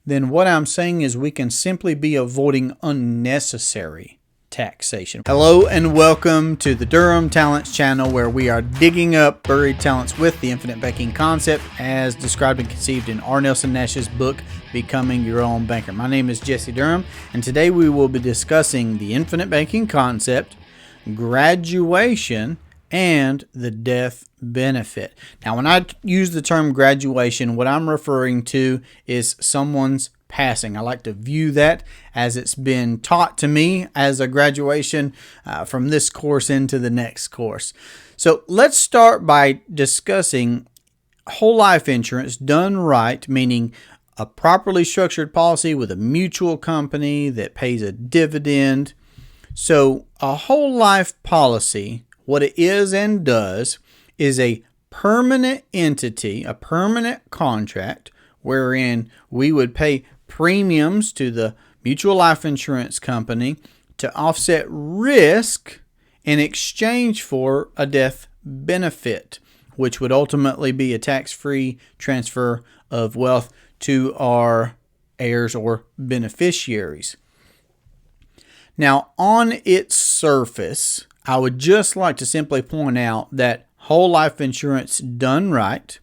then what I'm saying is we can simply be avoiding unnecessary taxation. Hello and welcome to the Durham Talents channel, where we are digging up buried talents with the infinite banking concept as described and conceived in R. Nelson Nash's book, Becoming Your Own Banker. My name is Jesse Durham, and today we will be discussing the infinite banking concept, graduation, and the death benefit. Now, when I use the term graduation, what I'm referring to is someone's passing. I like to view that as it's been taught to me as a graduation from this course into the next course. So let's start by discussing whole life insurance done right, meaning a properly structured policy with a mutual company that pays a dividend. So a whole life policy, what it is and does, is a permanent entity, a permanent contract, wherein we would pay premiums to the mutual life insurance company to offset risk in exchange for a death benefit, which would ultimately be a tax-free transfer of wealth to our heirs or beneficiaries. Now, on its surface, I would just like to simply point out that whole life insurance done right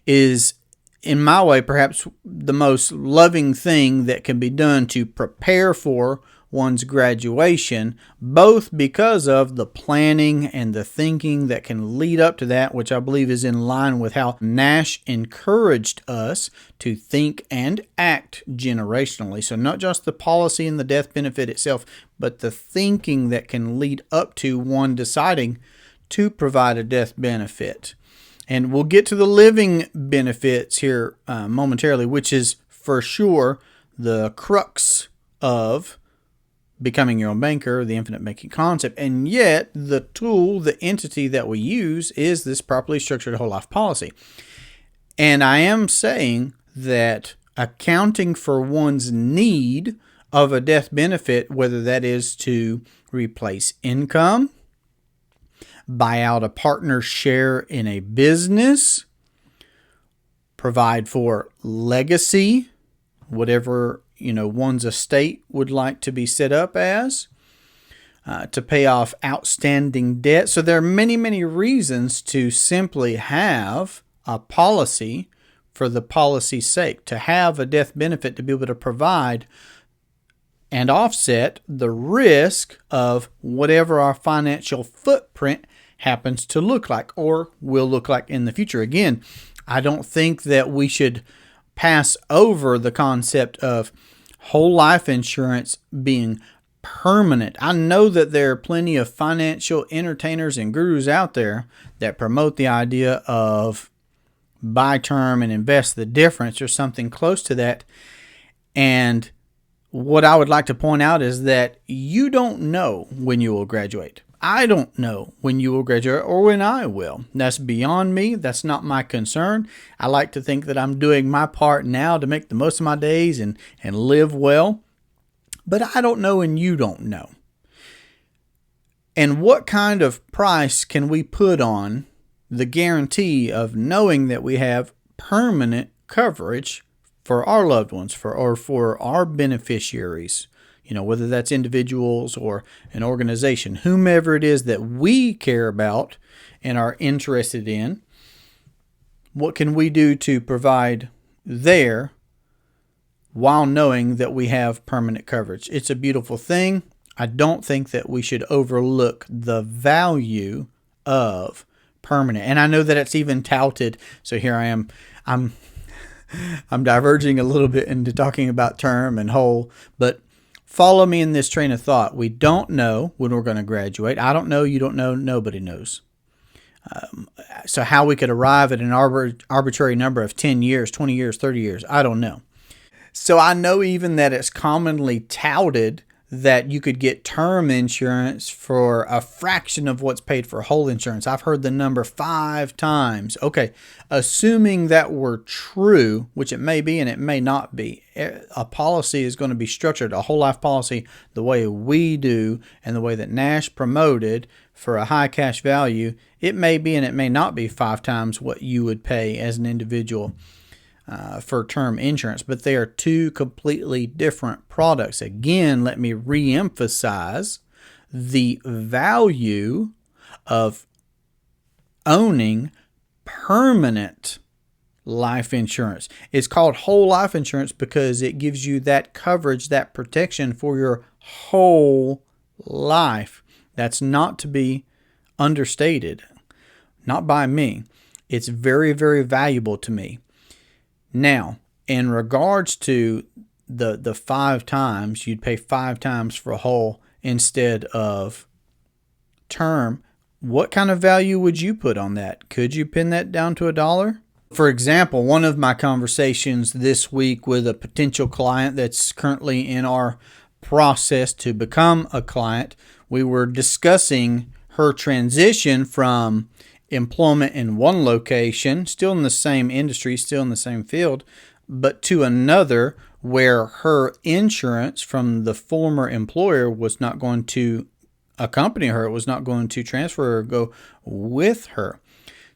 is, in my way, perhaps the most loving thing that can be done to prepare for one's graduation, both because of the planning and the thinking that can lead up to that, which I believe is in line with how Nash encouraged us to think and act generationally. So not just the policy and the death benefit itself, but the thinking that can lead up to one deciding to provide a death benefit. And we'll get to the living benefits here momentarily, which is for sure the crux of becoming your own banker, the infinite banking concept. And yet the tool, the entity that we use is this properly structured whole life policy. And I am saying that accounting for one's need of a death benefit, whether that is to replace income, buy out a partner's share in a business, provide for legacy, whatever one's estate would like to be set up as, to pay off outstanding debt. So there are many, many reasons to simply have a policy for the policy's sake, to have a death benefit to be able to provide and offset the risk of whatever our financial footprint happens to look like or will look like in the future. Again, I don't think that we should pass over the concept of whole life insurance being permanent. I know that there are plenty of financial entertainers and gurus out there that promote the idea of buy term and invest the difference or something close to that. And what I would like to point out is that you don't know when you will graduate. I don't know when you will graduate or when I will. That's beyond me. That's not my concern. I like to think that I'm doing my part now to make the most of my days and live well. But I don't know and you don't know. And what kind of price can we put on the guarantee of knowing that we have permanent coverage for our loved ones, for our beneficiaries? Whether that's individuals or an organization, whomever it is that we care about and are interested in, what can we do to provide there while knowing that we have permanent coverage? It's a beautiful thing. I don't think that we should overlook the value of permanent. And I know that it's even touted. So here I am. I'm diverging a little bit into talking about term and whole, but follow me in this train of thought. We don't know when we're going to graduate. I don't know. You don't know. Nobody knows. So how we could arrive at an arbitrary number of 10 years, 20 years, 30 years, I don't know. So I know even that it's commonly touted that you could get term insurance for a fraction of what's paid for whole insurance. I've heard the number 5 times. Okay, assuming that were true, which it may be and it may not be, a policy is going to be structured, a whole life policy, the way we do and the way that Nash promoted for a high cash value. It may be and it may not be 5 times what you would pay as an individual. for term insurance, but they are two completely different products. Again, let me reemphasize the value of owning permanent life insurance. It's called whole life insurance because it gives you that coverage, that protection for your whole life. That's not to be understated, not by me. It's very, very valuable to me. Now, in regards to the 5 times, you'd pay 5 times for whole instead of term. What kind of value would you put on that? Could you pin that down to $1? For example, one of my conversations this week with a potential client that's currently in our process to become a client, we were discussing her transition from employment in one location, still in the same industry, still in the same field, but to another where her insurance from the former employer was not going to accompany her. It was not going to transfer or go with her.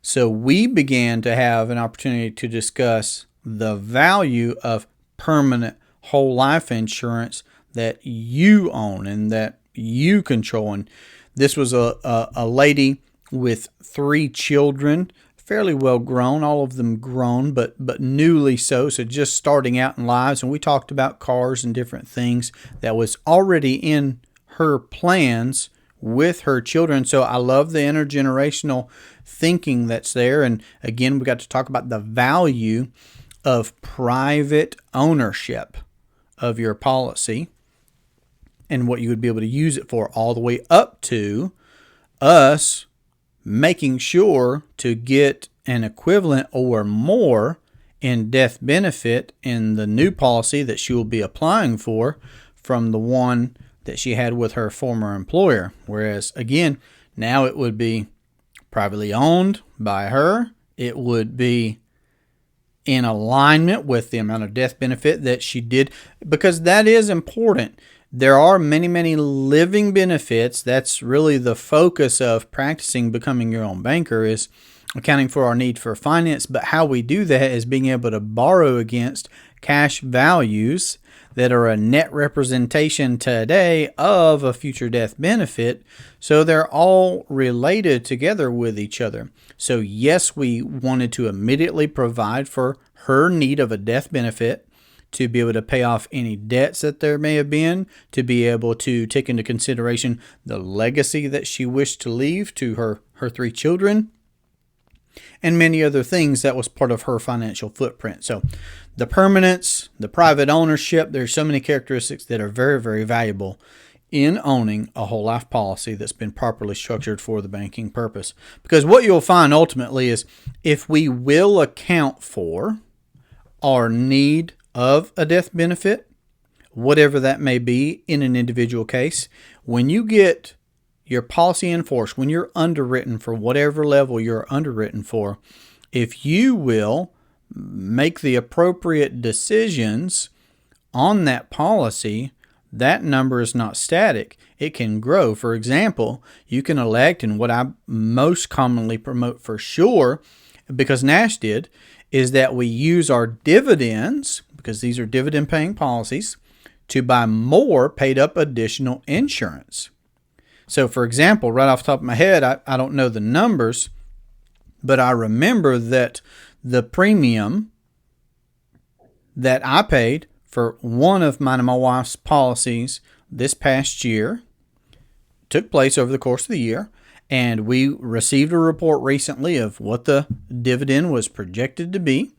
So we began to have an opportunity to discuss the value of permanent whole life insurance that you own and that you control. And this was a lady with 3 children, fairly well grown, all of them grown, but newly so just starting out in lives. And we talked about cars and different things that was already in her plans with her children. So I love the intergenerational thinking that's there. And again, we got to talk about the value of private ownership of your policy and what you would be able to use it for, all the way up to us making sure to get an equivalent or more in death benefit in the new policy that she will be applying for from the one that she had with her former employer. Whereas, again, now it would be privately owned by her. It would be in alignment with the amount of death benefit that she did, because that is important. There are many, many living benefits. That's really the focus of practicing becoming your own banker, is accounting for our need for finance. But how we do that is being able to borrow against cash values that are a net representation today of a future death benefit. So they're all related together with each other. So yes, we wanted to immediately provide for her need of a death benefit, to be able to pay off any debts that there may have been, to be able to take into consideration the legacy that she wished to leave to her 3 children, and many other things that was part of her financial footprint. So the permanence, the private ownership, there's so many characteristics that are very, very valuable in owning a whole life policy that's been properly structured for the banking purpose. Because what you'll find ultimately is, if we will account for our need of a death benefit, whatever that may be in an individual case, when you get your policy in force, when you're underwritten for whatever level you're underwritten for, if you will make the appropriate decisions on that policy, that number is not static. It can grow. For example, you can elect, and what I most commonly promote for sure, because Nash did, is that we use our dividends, because these are dividend paying policies, to buy more paid up additional insurance. So for example, right off the top of my head, I don't know the numbers, but I remember that the premium that I paid for one of mine and my wife's policies this past year took place over the course of the year, and we received a report recently of what the dividend was projected to be,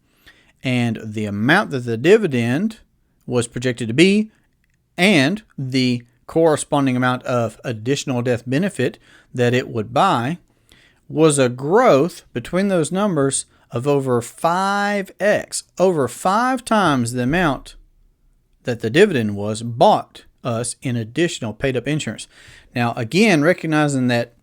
and the amount that the dividend was projected to be, and the corresponding amount of additional death benefit that it would buy, was a growth between those numbers of over 5x, over 5 times the amount that the dividend was bought us in additional paid up insurance. Now, again, recognizing that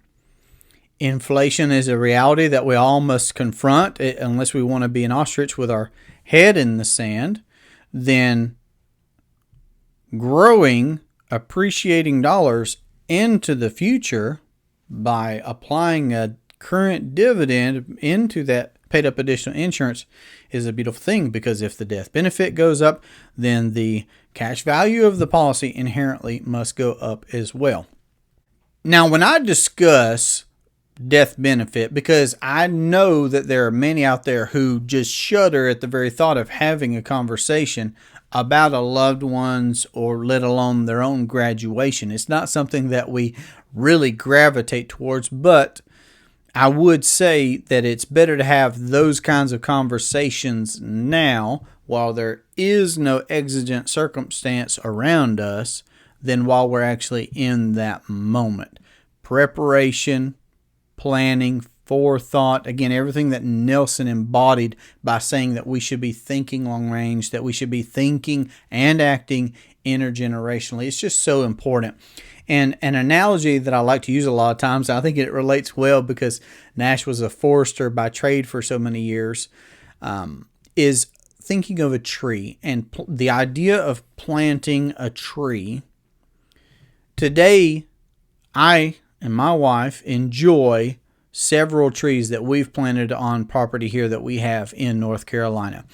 inflation is a reality that we all must confront, unless we want to be an ostrich with our head in the sand, then growing, appreciating dollars into the future by applying a current dividend into that paid up additional insurance is a beautiful thing, because if the death benefit goes up, then the cash value of the policy inherently must go up as well. Now, when I discuss death benefit, because I know that there are many out there who just shudder at the very thought of having a conversation about a loved one's, or let alone their own graduation. It's not something that we really gravitate towards, but I would say that it's better to have those kinds of conversations now, while there is no exigent circumstance around us, than while we're actually in that moment. Preparation, planning, forethought, again, everything that Nelson embodied by saying that we should be thinking long range, that we should be thinking and acting intergenerationally. It's just so important. And an analogy that I like to use a lot of times, I think it relates well because Nash was a forester by trade for so many years, is thinking of a tree and the idea of planting a tree. Today, I and my wife enjoy several trees that we've planted on property here that we have in North Carolina.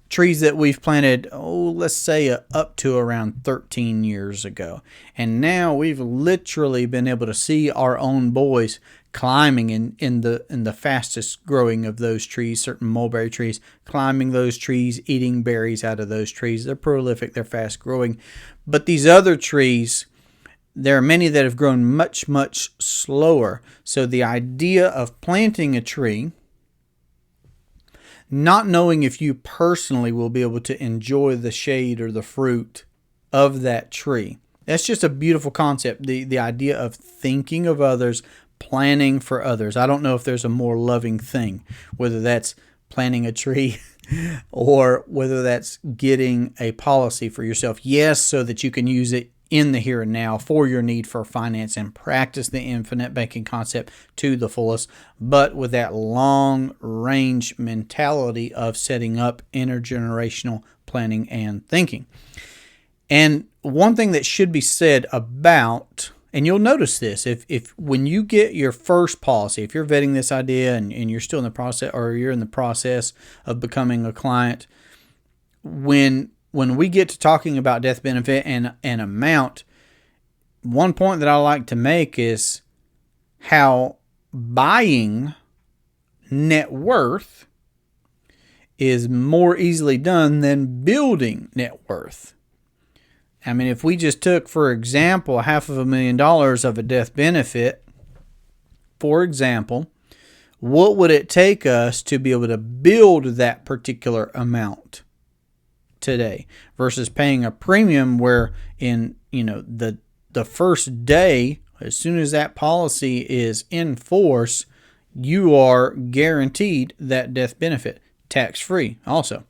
Trees that we've planted, let's say up to around 13 years ago. And now we've literally been able to see our own boys climbing in the fastest growing of those trees, certain mulberry trees, climbing those trees, eating berries out of those trees. They're prolific, they're fast growing. But these other trees, there are many that have grown much, much slower. So the idea of planting a tree, not knowing if you personally will be able to enjoy the shade or the fruit of that tree, that's just a beautiful concept. The idea of thinking of others, planning for others. I don't know if there's a more loving thing, whether that's planting a tree or whether that's getting a policy for yourself. Yes, so that you can use it in the here and now for your need for finance and practice the infinite banking concept to the fullest, but with that long range mentality of setting up intergenerational planning and thinking. And one thing that should be said about, and you'll notice this, if when you get your first policy, if you're vetting this idea and you're still in the process, or you're in the process of becoming a client, when we get to talking about death benefit and amount, one point that I like to make is how buying net worth is more easily done than building net worth. I mean, if we just took, for example, $500,000 of a death benefit, for example, what would it take us to be able to build that particular amount today versus paying a premium where in the first day, as soon as that policy is in force, you are guaranteed that death benefit, tax-free also.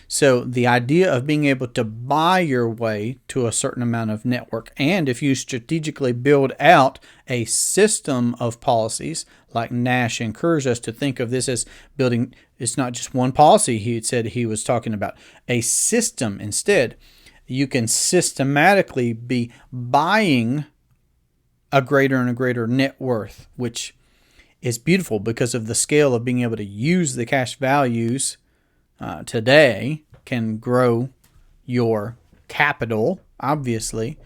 So the idea of being able to buy your way to a certain amount of network, and if you strategically build out a system of policies, like Nash encouraged us to think of this as building, it's not just one policy he said he was talking about, a system instead. You can systematically be buying a greater and a greater net worth, which is beautiful because of the scale of being able to use the cash values today can grow your capital, obviously,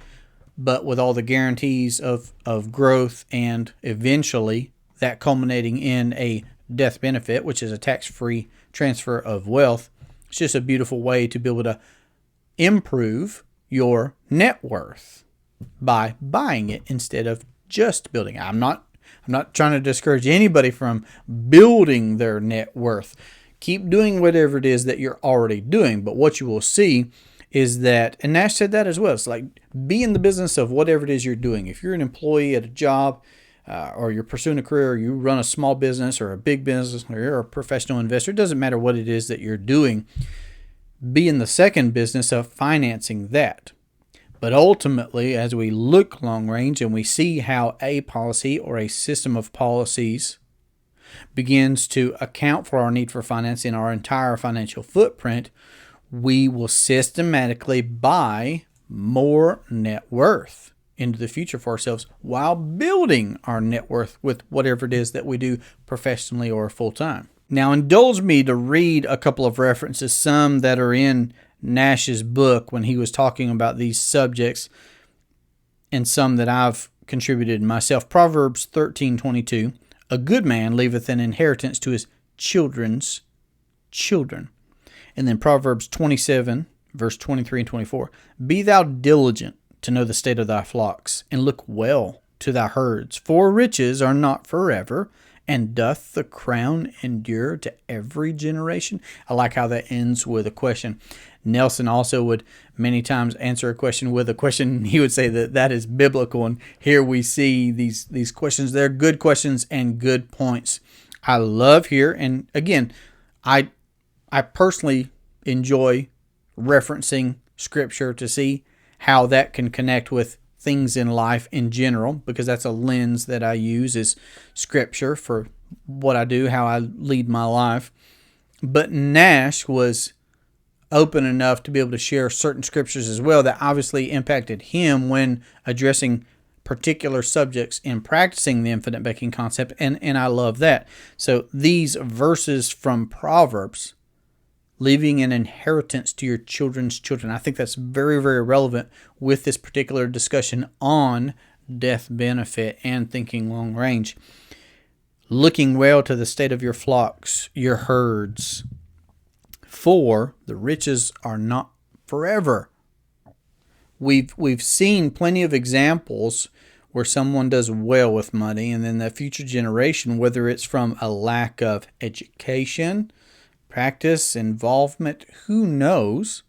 but with all the guarantees of growth and eventually that culminating in a death benefit, which is a tax-free transfer of wealth. It's just a beautiful way to be able to improve your net worth by buying it instead of just building it. I'm not trying to discourage anybody from building their net worth. Keep doing whatever it is that you're already doing. But what you will see is that, and Nash said that as well, it's like be in the business of whatever it is you're doing. If you're an employee at a job, or you're pursuing a career, or you run a small business or a big business, or you're a professional investor, it doesn't matter what it is that you're doing. Be in the second business of financing that. But ultimately, as we look long range and we see how a policy or a system of policies begins to account for our need for finance in our entire financial footprint, we will systematically buy more net worth into the future for ourselves while building our net worth with whatever it is that we do professionally or full-time. Now, indulge me to read a couple of references, some that are in Nash's book when he was talking about these subjects, and some that I've contributed myself. Proverbs 13:22, a good man leaveth an inheritance to his children's children. And then Proverbs 27, verse 23 and 24, be thou diligent to know the state of thy flocks, and look well to thy herds. For riches are not forever, and doth the crown endure to every generation? I like how that ends with a question. Nelson also would many times answer a question with a question. He would say that that is biblical, and here we see these questions. They're good questions and good points. I love here, and again, I personally enjoy referencing Scripture to see how that can connect with things in life in general, because that's a lens that I use is Scripture for what I do, how I lead my life. But Nash was open enough to be able to share certain scriptures as well that obviously impacted him when addressing particular subjects in practicing the infinite banking concept, and I love that. So these verses from Proverbs, leaving an inheritance to your children's children, I think that's very, very relevant with this particular discussion on death benefit and thinking long range. Looking well to the state of your flocks, your herds, for the riches are not forever. We've seen plenty of examples where someone does well with money, and then the future generation, whether it's from a lack of education, practice, involvement, who knows?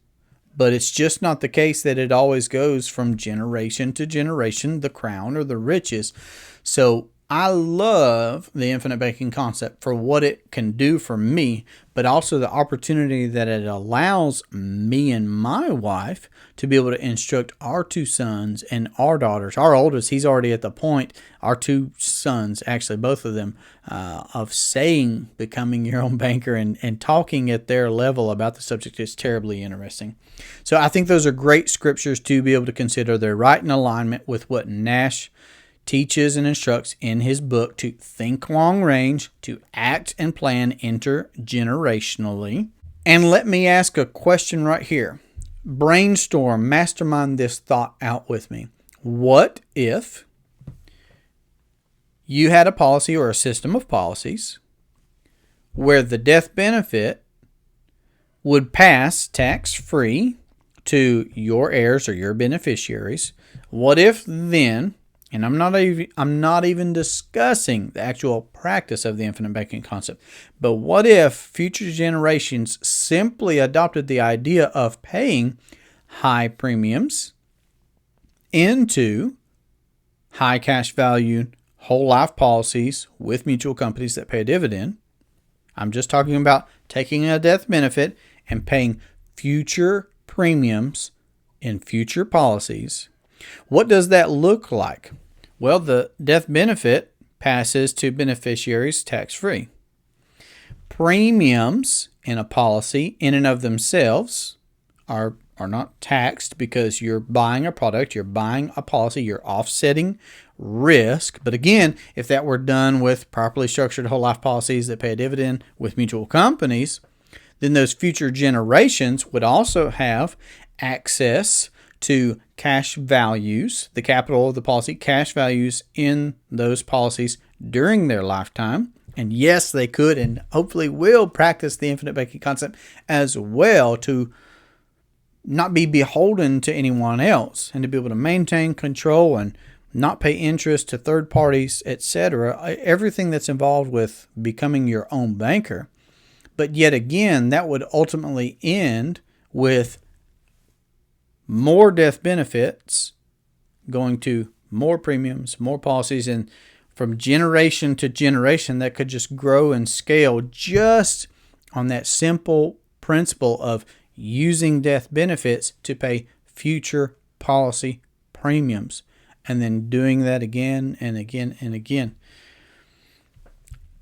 But it's just not the case that it always goes from generation to generation, the crown or the riches. So I love the infinite banking concept for what it can do for me, but also the opportunity that it allows me and my wife to be able to instruct our two sons and our daughters. Our oldest, he's already at the point, our two sons, actually both of them, of saying becoming your own banker and talking at their level about the subject is terribly interesting. So I think those are great scriptures to be able to consider. They're right in alignment with what Nash teaches and instructs in his book, to think long range, to act and plan intergenerationally. And let me ask a question right here. Brainstorm, mastermind this thought out with me. What if you had a policy or a system of policies where the death benefit would pass tax-free to your heirs or your beneficiaries? What if then, and I'm not even discussing the actual practice of the infinite banking concept, but what if future generations simply adopted the idea of paying high premiums into high cash value whole life policies with mutual companies that pay a dividend? I'm just talking about taking a death benefit and paying future premiums in future policies. What does that look like? Well, the death benefit passes to beneficiaries tax-free. Premiums in a policy in and of themselves are not taxed because you're buying a product, you're buying a policy, you're offsetting risk. But again, if that were done with properly structured whole life policies that pay a dividend with mutual companies, then those future generations would also have access to cash values, the capital of the policy, cash values in those policies during their lifetime. And yes, they could and hopefully will practice the infinite banking concept as well, to not be beholden to anyone else and to be able to maintain control and not pay interest to third parties, etc. Everything that's involved with becoming your own banker. But yet again, that would ultimately end with more death benefits going to more premiums, more policies, and from generation to generation that could just grow and scale just on that simple principle of using death benefits to pay future policy premiums, and then doing that again and again and again.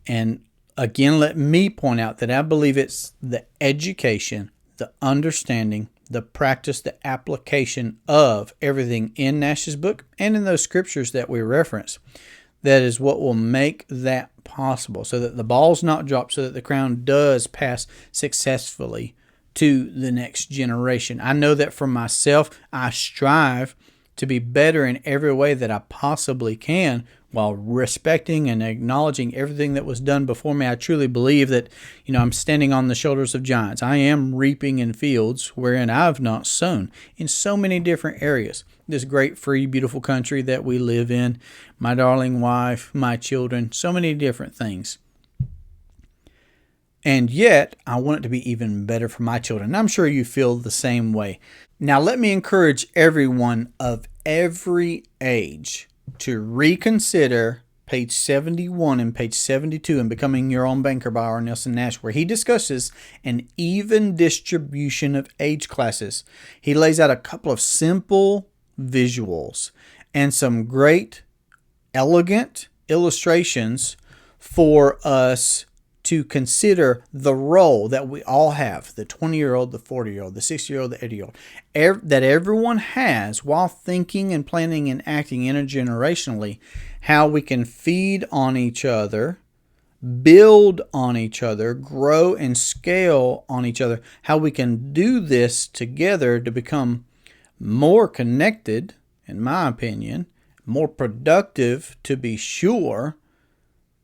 And again, let me point out that I believe it's the education, the understanding, the practice, the application of everything in Nash's book and in those scriptures that we reference that is what will make that possible, so that the ball's not dropped, so that the crown does pass successfully to the next generation. I know that for myself, I strive to be better in every way that I possibly can, while respecting and acknowledging everything that was done before me. I truly believe that, I'm standing on the shoulders of giants. I am reaping in fields wherein I've not sown, in so many different areas. This great, free, beautiful country that we live in, my darling wife, my children, so many different things. And yet, I want it to be even better for my children. I'm sure you feel the same way. Now, let me encourage everyone of every age to reconsider page 71 and page 72 in Becoming Your Own Banker by R. Nelson Nash, where he discusses an even distribution of age classes. He lays out a couple of simple visuals and some great, elegant illustrations for us to consider the role that we all have, the 20-year-old, the 40-year-old, the 60-year-old, the 80-year-old, that everyone has while thinking and planning and acting intergenerationally, how we can feed on each other, build on each other, grow and scale on each other, how we can do this together to become more connected, in my opinion, more productive to be sure,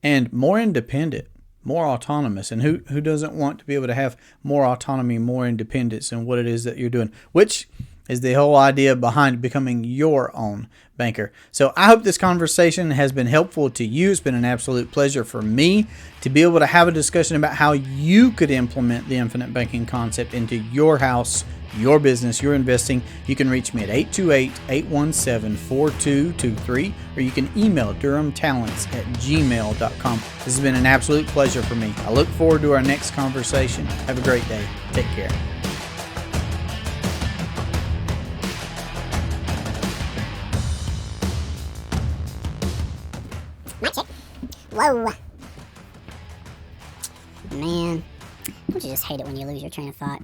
and more independent, more autonomous. And who doesn't want to be able to have more autonomy, more independence in what it is that you're doing, which is the whole idea behind becoming your own banker. So I hope this conversation has been helpful to you. It's been an absolute pleasure for me to be able to have a discussion about how you could implement the infinite banking concept into your house, your business, your investing. You can reach me at 828-817-4223, or you can email durhamtalents@gmail.com. This has been an absolute pleasure for me. I look forward to our next conversation. Have a great day. Take care. Whoa. Man, don't you just hate it when you lose your train of thought?